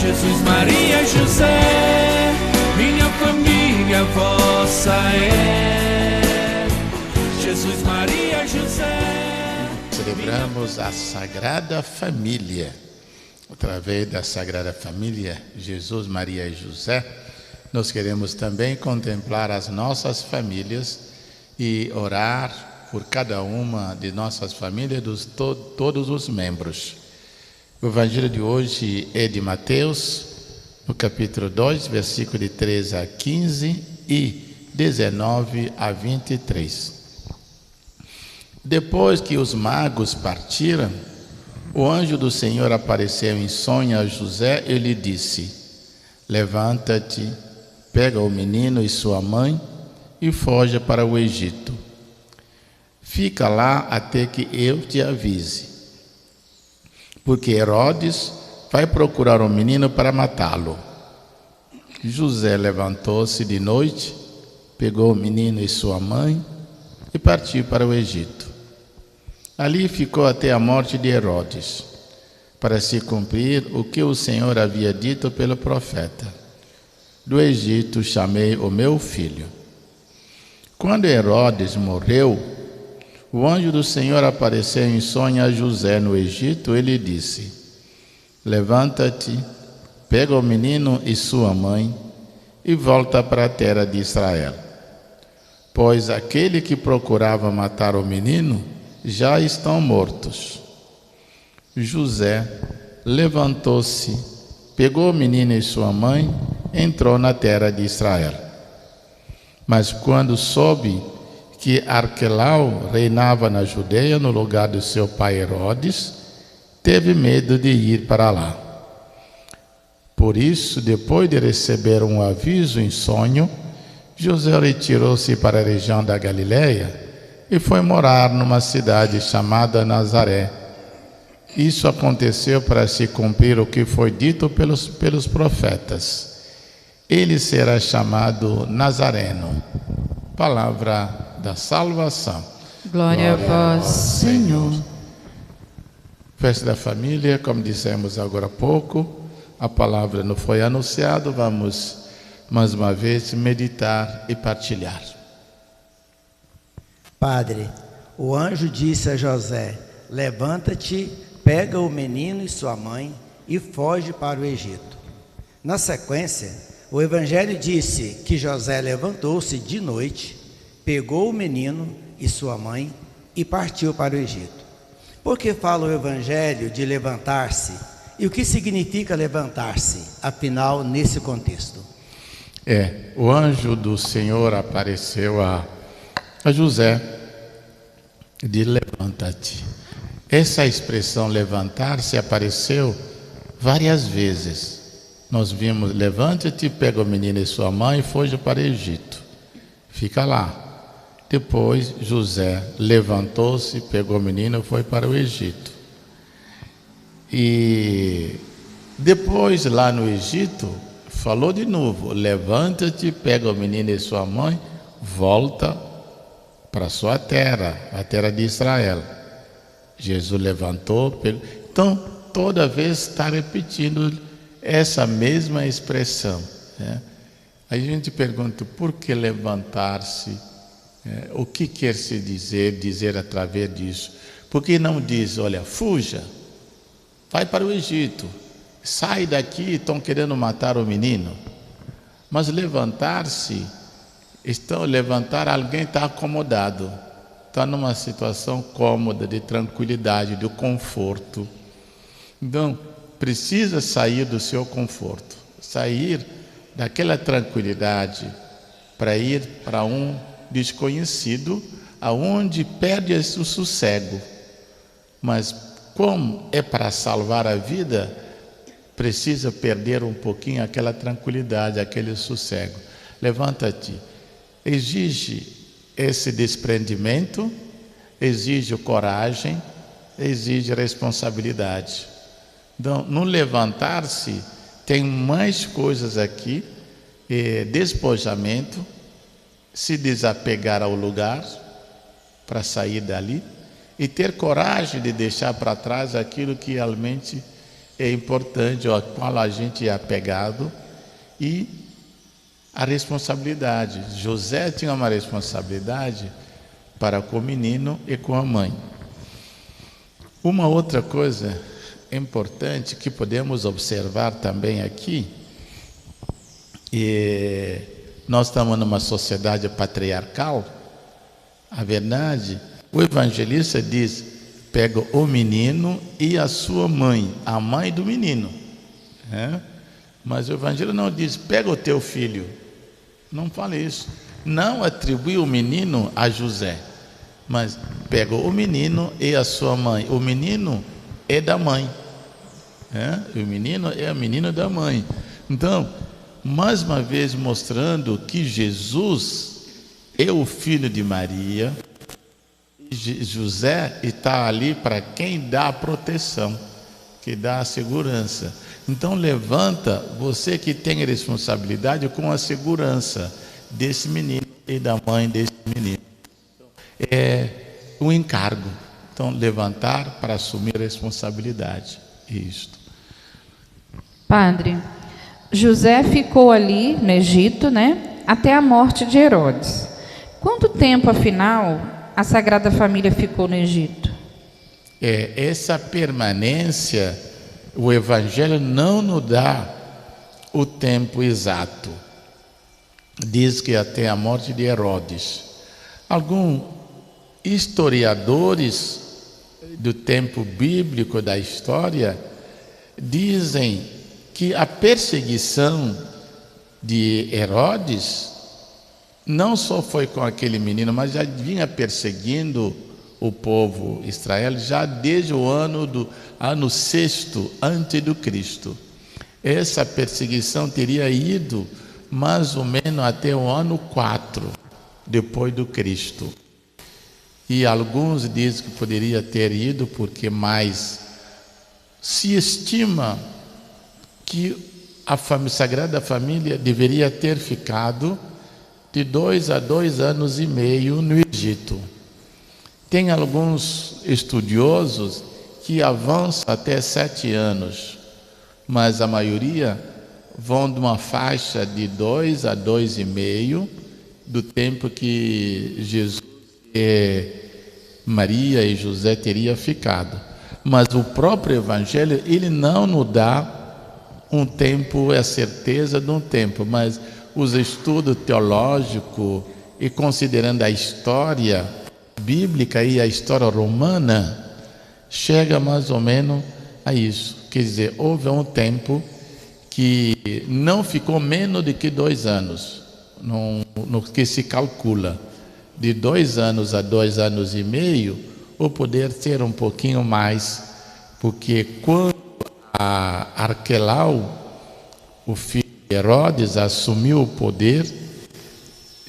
Jesus, Maria, José, minha família vossa é. Jesus, Maria, José. Celebramos a Sagrada Família. Através da Sagrada Família, Jesus, Maria e José, nós queremos também contemplar as nossas famílias e orar por cada uma de nossas famílias, todos os membros. O Evangelho de hoje é de Mateus, no capítulo 2, versículo de 13 a 15 e 19 a 23. Depois que os magos partiram, o anjo do Senhor apareceu em sonho a José e lhe disse: levanta-te, pega o menino e sua mãe e foge para o Egito. Fica lá até que eu te avise, porque Herodes vai procurar o menino para matá-lo. José levantou-se de noite, pegou o menino e sua mãe e partiu para o Egito. Ali ficou até a morte de Herodes, para se cumprir o que o Senhor havia dito pelo profeta: do Egito chamei o meu filho. Quando Herodes morreu, o anjo do Senhor apareceu em sonho a José no Egito e lhe disse: levanta-te, pega o menino e sua mãe e volta para a terra de Israel, pois aquele que procurava matar o menino já estão mortos. José levantou-se, pegou o menino e sua mãe, entrou na terra de Israel. Mas quando soube que Arquelau reinava na Judeia no lugar do seu pai Herodes, teve medo de ir para lá. Por isso, depois de receber um aviso em sonho, José retirou-se para a região da Galileia e foi morar numa cidade chamada Nazaré. Isso aconteceu para se cumprir o que foi dito pelos profetas: ele será chamado Nazareno. Palavra da salvação. Glória a vós, Senhor. Festa da família, como dissemos agora há pouco, a palavra não foi anunciada, vamos mais uma vez meditar e partilhar. Padre, o anjo disse a José: levanta-te, pega o menino e sua mãe e foge para o Egito. Na sequência, o Evangelho disse que José levantou-se de noite, pegou o menino e sua mãe e partiu para o Egito. Por que fala o Evangelho de levantar-se? E o que significa levantar-se, afinal, nesse contexto? O anjo do Senhor apareceu a José de levanta-te. Essa expressão levantar-se apareceu várias vezes. Nós vimos: levanta-te, pega o menino e sua mãe e foge para o Egito. Fica lá. Depois José levantou-se, pegou o menino e foi para o Egito. E depois lá no Egito falou de novo: levanta-te, pega o menino e sua mãe, volta para a sua terra, a terra de Israel. Jesus levantou, pegou. Então, toda vez está repetindo essa mesma expressão, né? Aí a gente pergunta: por que levantar-se? O que quer se dizer através disso? Por que não diz: olha, fuja, vai para o Egito, sai daqui, estão querendo matar o menino? Mas levantar-se, levantar, alguém está acomodado, está numa situação cômoda, de tranquilidade, de conforto. Então, precisa sair do seu conforto, sair daquela tranquilidade para ir para um desconhecido, aonde perde o sossego. Mas como é para salvar a vida, precisa perder um pouquinho aquela tranquilidade, aquele sossego. Levanta-te. Exige esse desprendimento, exige coragem, exige responsabilidade. Então, no levantar-se, tem mais coisas aqui: despojamento, se desapegar ao lugar para sair dali, e ter coragem de deixar para trás aquilo que realmente é importante, ao qual a gente é apegado, e a responsabilidade. José tinha uma responsabilidade para com o menino e com a mãe. Uma outra coisa importante que podemos observar também aqui, nós estamos numa sociedade patriarcal. A verdade, o evangelista diz: pega o menino e a sua mãe, a mãe do menino, mas o evangelho não diz: pega o teu filho. Não fala isso. Não atribui o menino a José, mas pega o menino e a sua mãe. O menino é da mãe, o menino é o menino da mãe. Então, mais uma vez mostrando que Jesus é o filho de Maria. José está ali para quem dá a proteção, que dá a segurança. Então levanta você que tem a responsabilidade com a segurança desse menino e da mãe desse menino. É um encargo. Então levantar para assumir a responsabilidade. Isto. Padre, José ficou ali no Egito, até a morte de Herodes. Quanto tempo, afinal, a Sagrada Família ficou no Egito? Essa permanência, o Evangelho não nos dá o tempo exato. Diz que até a morte de Herodes. Alguns historiadores do tempo bíblico, da história, dizem que a perseguição de Herodes não só foi com aquele menino, mas já vinha perseguindo o povo Israel já desde o ano 6º antes do Cristo. Essa perseguição teria ido mais ou menos até o ano 4 depois do Cristo. E alguns dizem que poderia ter ido porque mais se estima que a Sagrada Família deveria ter ficado de 2 a 2 anos e meio no Egito. Tem alguns estudiosos que avançam até 7 anos, mas a maioria vão de uma faixa de 2 a 2,5 do tempo que Jesus, Maria e José teria ficado. Mas o próprio Evangelho, ele não nos dá um tempo, a certeza de um tempo, mas os estudos teológicos e considerando a história bíblica e a história romana, chega mais ou menos a isso. Quer dizer, houve um tempo que não ficou menos de que 2 anos, no que se calcula. De 2 anos a 2 anos e meio, ou poder ser um pouquinho mais, porque quando Arquelau, o filho de Herodes, assumiu o poder,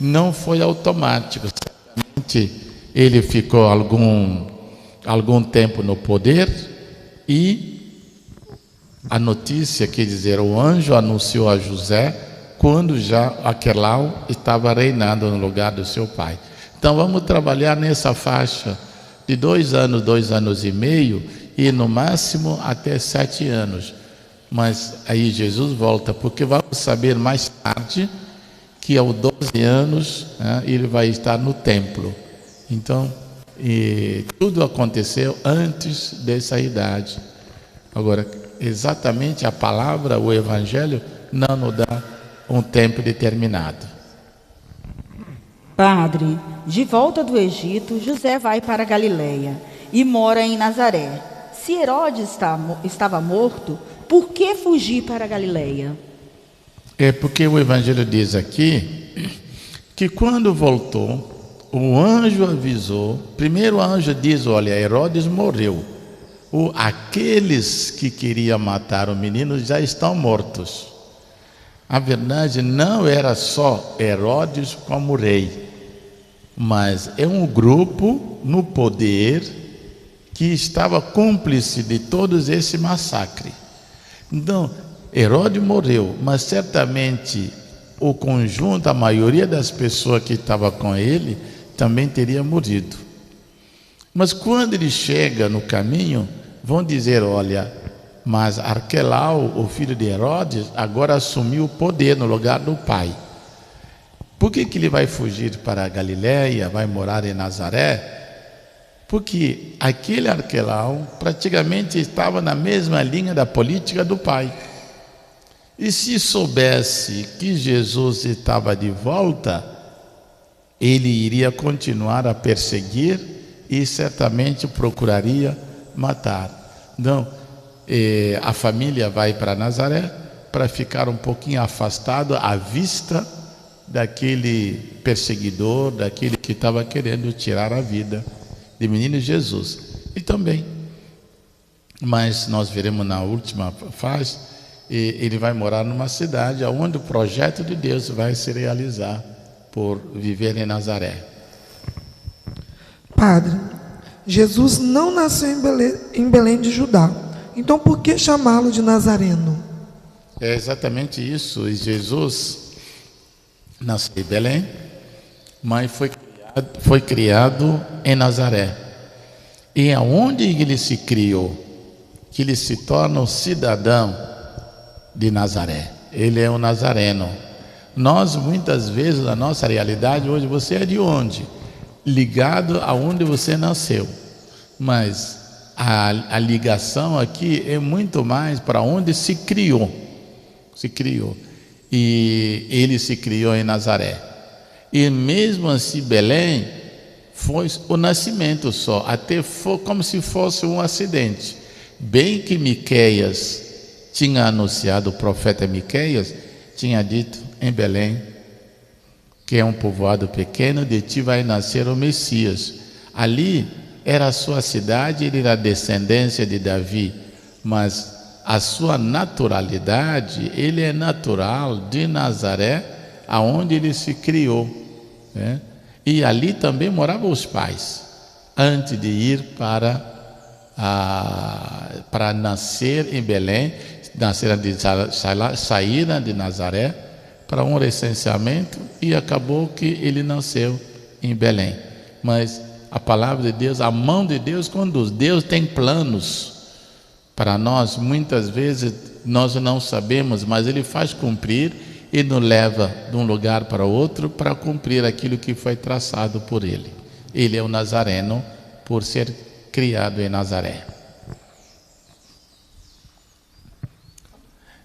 não foi automático. Certamente ele ficou algum tempo no poder, e a notícia, quer dizer, o anjo anunciou a José quando já Arquelau estava reinando no lugar do seu pai. Então vamos trabalhar nessa faixa de 2 anos, 2 anos e meio, e no máximo até 7 anos. Mas aí Jesus volta, porque vamos saber mais tarde que aos 12 anos ele vai estar no templo. Então, tudo aconteceu antes dessa idade. Agora, exatamente a palavra, o Evangelho, não nos dá um tempo determinado. Padre, de volta do Egito, José vai para a Galileia e mora em Nazaré. Se Herodes estava morto, por que fugir para a Galileia? É porque o Evangelho diz aqui que quando voltou, o anjo avisou. Primeiro o anjo diz: olha, Herodes morreu. Aqueles que queriam matar o menino já estão mortos. A verdade não era só Herodes como rei, mas é um grupo no poder que estava cúmplice de todos esse massacre. Então, Herodes morreu, mas certamente o conjunto, a maioria das pessoas que estava com ele, também teria morrido. Mas quando ele chega no caminho, vão dizer: olha, Mas Arquelau, o filho de Herodes, agora assumiu o poder no lugar do pai. Por que ele vai fugir para a Galiléia, vai morar em Nazaré? Porque aquele Arquelau praticamente estava na mesma linha da política do pai. E se soubesse que Jesus estava de volta, ele iria continuar a perseguir e certamente procuraria matar. Então, a família vai para Nazaré para ficar um pouquinho afastado à vista daquele perseguidor, daquele que estava querendo tirar a vida de menino Jesus. E também, mas nós veremos na última fase, ele vai morar numa cidade onde o projeto de Deus vai se realizar por viver em Nazaré. Padre, Jesus não nasceu em Belém de Judá. Então por que chamá-lo de Nazareno? É exatamente isso. E Jesus nasceu em Belém, mas foi criado em Nazaré. E aonde ele se criou, que ele se torna um cidadão de Nazaré. Ele é um nazareno. Nós, muitas vezes, na nossa realidade, hoje, você é de onde? Ligado aonde você nasceu. Mas a ligação aqui é muito mais para onde se criou. Se criou. E ele se criou em Nazaré. E mesmo assim, Belém foi o nascimento só. Até foi como se fosse um acidente. Bem que Miqueias tinha anunciado, o profeta Miqueias tinha dito em Belém, que é um povoado pequeno, de ti vai nascer o Messias. Ali era a sua cidade, ele era descendência de Davi, mas a sua naturalidade, ele é natural de Nazaré, aonde ele se criou, né? E ali também moravam os pais, antes de ir para nascer em Belém, saíram de Nazaré para um recenseamento e acabou que ele nasceu em Belém. Mas a palavra de Deus, a mão de Deus conduz. Deus tem planos para nós, muitas vezes nós não sabemos, mas ele faz cumprir e nos leva de um lugar para outro para cumprir aquilo que foi traçado por ele. Ele é o nazareno por ser criado em Nazaré.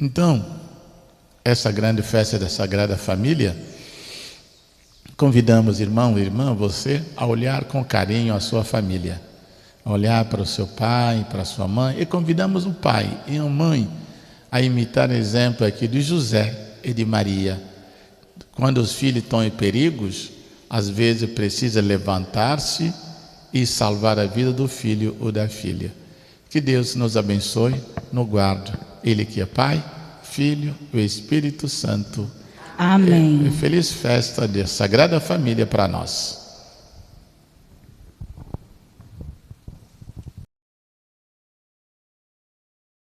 Então, essa grande festa da Sagrada Família, convidamos irmão e irmã, você, a olhar com carinho a sua família, a olhar para o seu pai, para a sua mãe, e convidamos o pai e a mãe a imitar o exemplo aqui de José e de Maria. Quando os filhos estão em perigos, às vezes precisa levantar-se e salvar a vida do filho ou da filha. Que Deus nos abençoe, nos guarde. Ele que é Pai, Filho e o Espírito Santo. Amém. Feliz festa de Sagrada Família para nós.